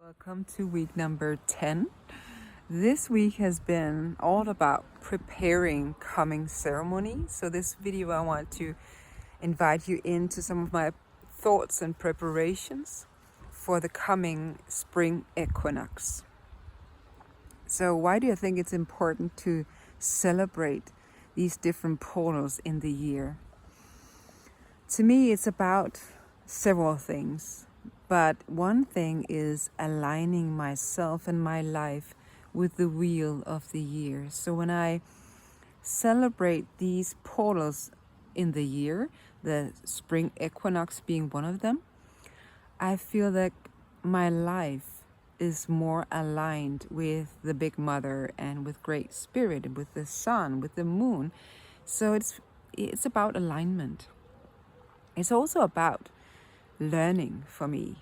Welcome to week number 10. This week has been all about preparing coming ceremony. So this video I want to invite you into some of my thoughts and preparations for the coming spring equinox. So why do I think it's important to celebrate these different portals in the year? To me, it's about several things. But one thing is aligning myself and my life with the wheel of the year. So when I celebrate these portals in the year, the spring equinox being one of them, I feel that my life is more aligned with the Big Mother and with Great Spirit and with the sun, with the moon. So it's about alignment. It's also about learning for me.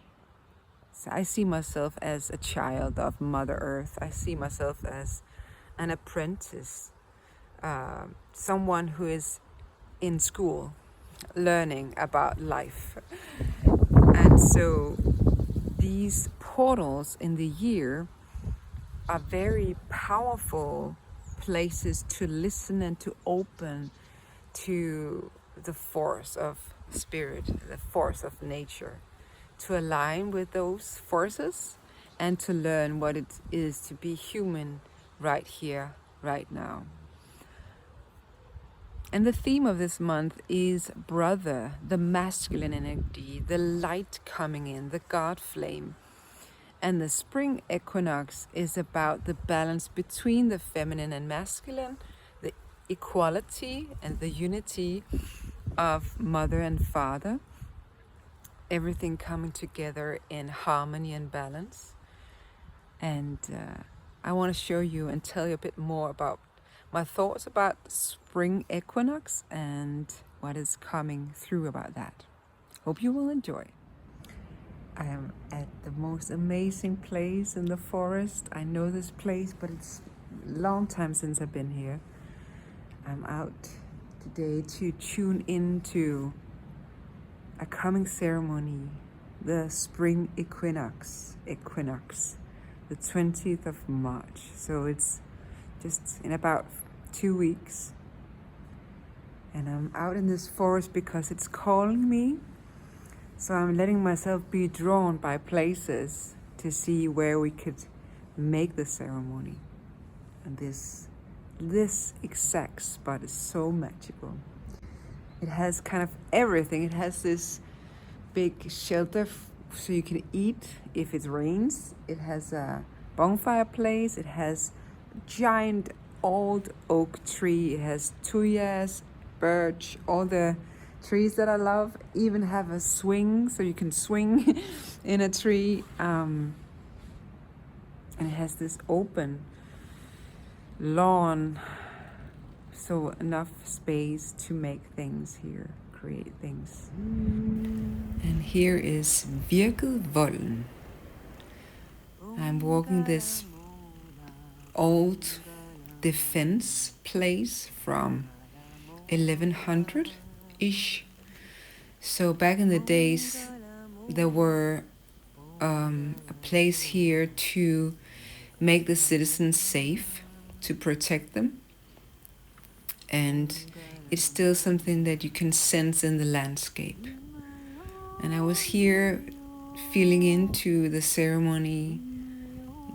So I see myself as a child of Mother Earth. I see myself as an apprentice, someone who is in school learning about life. And so these portals in the year are very powerful places to listen and to open to the force of spirit, the force of nature, to align with those forces and to learn what it is to be human right here, right now. And the theme of this month is brother, the masculine energy, the light coming in, the God flame. And the spring equinox is about the balance between the feminine and masculine, the equality and the unity of mother and father, everything coming together in harmony and balance. And I want to show you and tell you a bit more about my thoughts about spring equinox and what is coming through about that. Hope you will enjoy. I am at the most amazing place in the forest. I know this place, but it's a long time since I've been here. I'm out today to tune into a coming ceremony, the spring equinox, the 20th of March. So it's just in about 2 weeks. And I'm out in this forest because it's calling me. So I'm letting myself be drawn by places to see where we could make the ceremony. And this exact spot is so magical. It has kind of everything. It has this big shelter so you can eat if it rains. It has a bonfire place. It has a giant old oak tree. It has tuyas, birch, all the trees that I love. Even have a swing so you can swing in a tree. And it has this open lawn. So enough space to make things here, create things. And here is Volden. I'm walking this old defense place from 1100-ish. So back in the days, there were a place here to make the citizens safe, to protect them. And it's still something that you can sense in the landscape. And I was here feeling into the ceremony,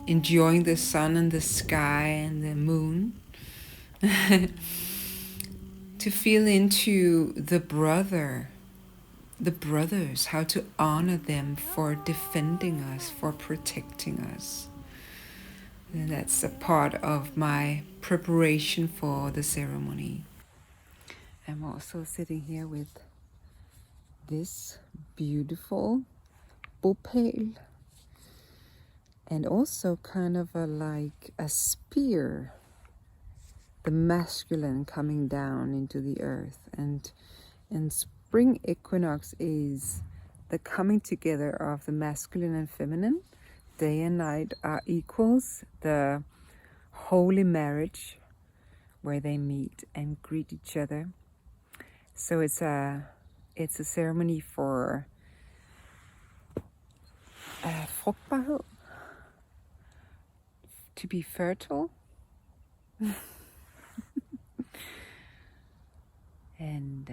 enjoying the sun and the sky and the moon. To feel into the brothers, how to honor them for defending us, for protecting us. And that's a part of my preparation for the ceremony. I'm also sitting here with this beautiful bopæl and also kind of like a spear, the masculine coming down into the earth. And spring equinox is the coming together of the masculine and feminine. Day and night are equals, the holy marriage where they meet and greet each other. So it's a ceremony for frugtbarhed, to be fertile. And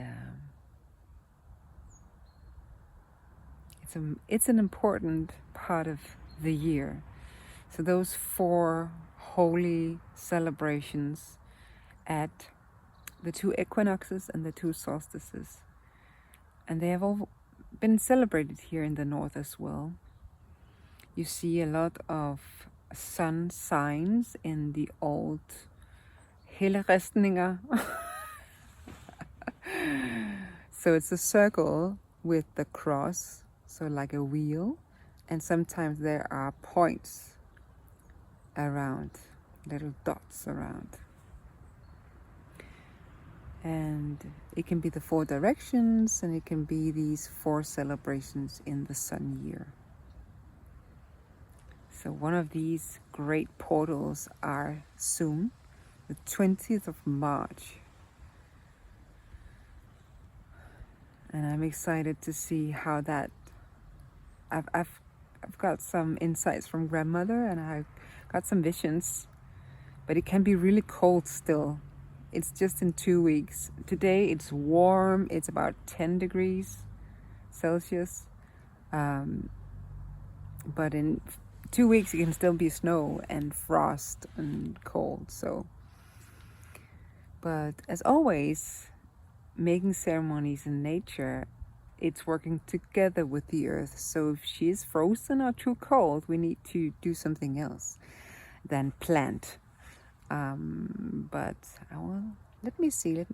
it's an important part of the year. So those 4 holy celebrations at the 2 equinoxes and the 2 solstices. And they have all been celebrated here in the north as well. You see a lot of sun signs in the old helleristninger. So it's a circle with the cross, so like a wheel, and sometimes there are points around, little dots around. And it can be the 4 directions, and it can be these 4 celebrations in the sun year. So one of these great portals are soon, the 20th of March. And I'm excited to see how that, I've got some insights from grandmother, and I've got some visions, but it can be really cold still. It's just in 2 weeks. Today it's warm, it's about 10 degrees Celsius. But in 2 weeks it can still be snow and frost and cold. So, but as always, making ceremonies in nature, it's working together with the earth. So if she is frozen or too cold, we need to do something else than plant. But let me see.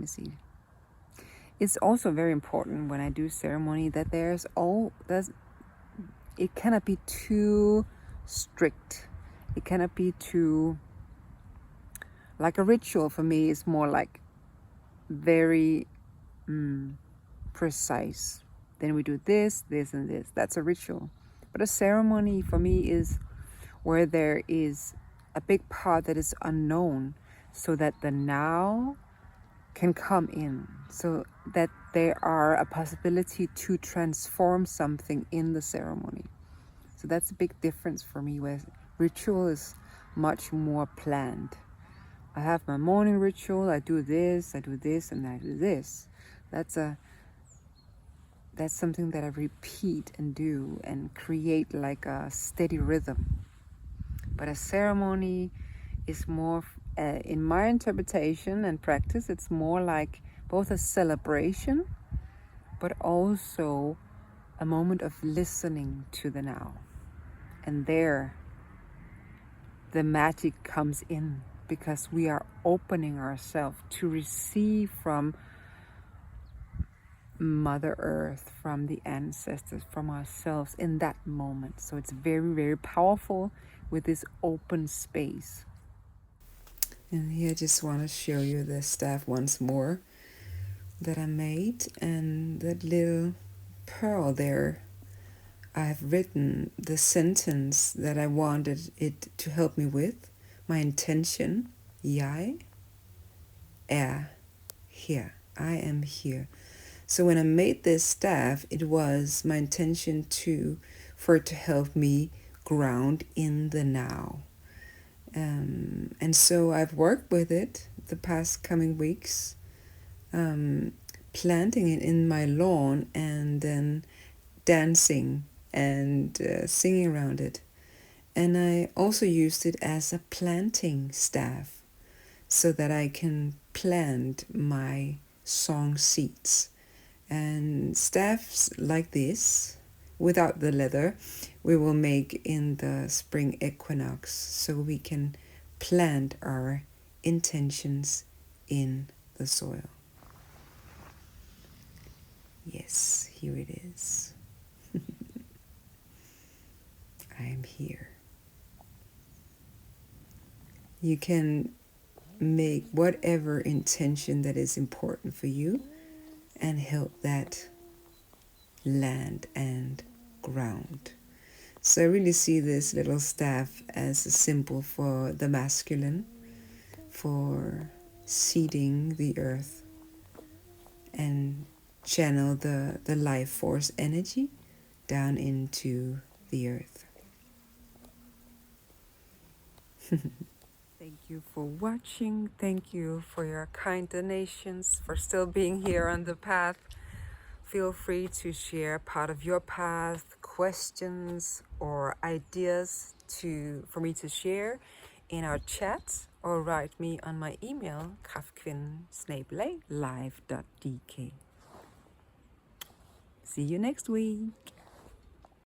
It's also very important when I do ceremony that it cannot be too strict. It cannot be too, like a ritual for me is more like very precise. Then we do this, this, and this. That's a ritual. But a ceremony for me is where there is a big part that is unknown, so that the now can come in, so that there are a possibility to transform something in the ceremony. So that's a big difference for me, where ritual is much more planned. I have my morning ritual, I do this, and I do this. That's something that I repeat and do and create like a steady rhythm. But a ceremony is more, in my interpretation and practice, it's more like both a celebration, but also a moment of listening to the now. And there, the magic comes in, because we are opening ourselves to receive from Mother Earth, from the ancestors, from ourselves in that moment. So it's very, very powerful with this open space. And here I just want to show you the staff once more that I made, and that little pearl there, I've written the sentence that I wanted it to help me with, my intention. Jeg here. I am here. So when I made this staff, it was my intention for it to help me ground in the now. And so I've worked with it the past coming weeks, planting it in my lawn and then dancing and singing around it. And I also used it as a planting staff, so that I can plant my song seeds. And staffs like this, without the leather, we will make in the spring equinox, so we can plant our intentions in the soil. Yes, here it is. I am here. You can make whatever intention that is important for you and help that land and ground. So I really see this little staff as a symbol for the masculine, for seeding the earth and channel the life force energy down into the earth. Thank you for watching. Thank you for your kind donations, for still being here on the path. Feel free to share part of your path, questions, or ideas for me to share in our chat, or write me on my email, kraftkvinden@live.dk. See you next week.